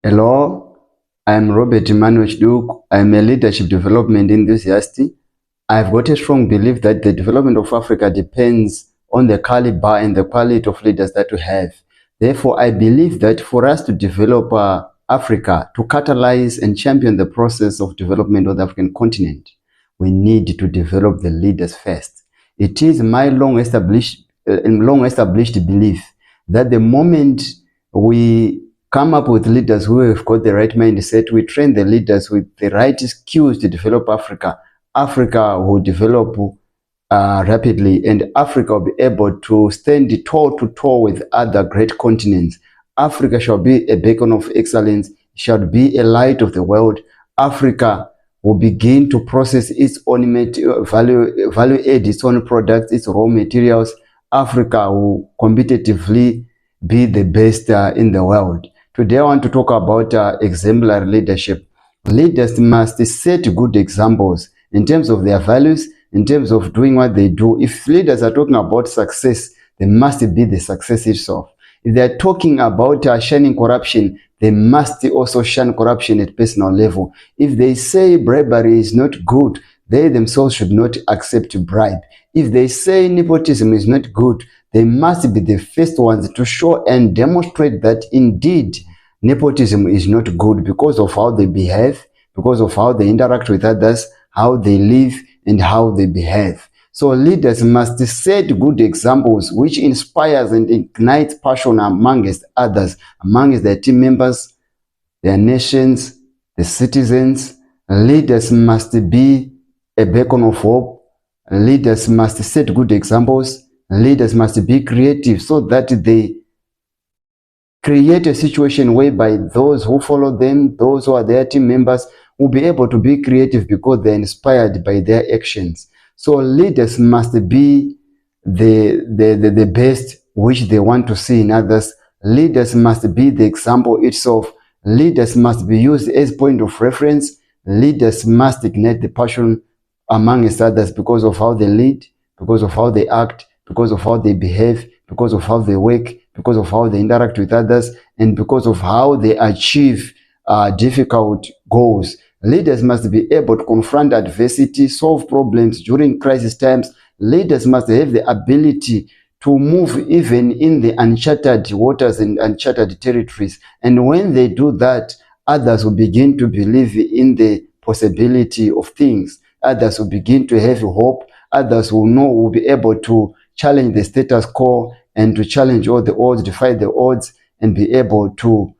Hello, I'm Robert Emmanuel Duke. I'm a leadership development enthusiast. I've got a strong belief that the development of Africa depends on the caliber and the quality of leaders that we have. Therefore, I believe that for us to develop Africa, to catalyze and champion the process of development of the African continent, we need to develop the leaders first. It is my long established belief that the moment we come up with leaders who have got the right mindset, we train the leaders with the right skills to develop Africa, Africa will develop rapidly, and Africa will be able to stand toe to toe with other great continents. Africa shall be a beacon of excellence, shall be a light of the world. Africa will begin to process its own value add its own products, its raw materials. Africa will competitively be the best in the world. Today I want to talk about exemplary leadership. Leaders must set good examples in terms of their values, in terms of doing what they do. If leaders are talking about success, they must be the success itself. If they are talking about shunning corruption, they must also shun corruption at personal level. If they say bribery is not good, they themselves should not accept bribe. If they say nepotism is not good, they must be the first ones to show and demonstrate that indeed nepotism is not good because of how they behave, because of how they interact with others, how they live, and how they behave. So leaders must set good examples which inspires and ignites passion amongst others, amongst their team members, their nations, the citizens. Leaders must be a beacon of hope. Leaders must set good examples. Leaders must be creative so that they create a situation whereby those who follow them, those who are their team members, will be able to be creative because they're inspired by their actions. So leaders must be the best which they want to see in others. Leaders must be the example itself. Leaders must be used as point of reference. Leaders must ignite the passion amongst others because of how they lead, because of how they act, because of how they behave, because of how they work, because of how they interact with others, and because of how they achieve difficult goals. Leaders must be able to confront adversity, solve problems during crisis times. Leaders must have the ability to move even in the uncharted waters and uncharted territories. And when they do that, others will begin to believe in the possibility of things. Others will begin to have hope. Others will be able to challenge the status quo and to challenge all the odds, defy the odds, and be able to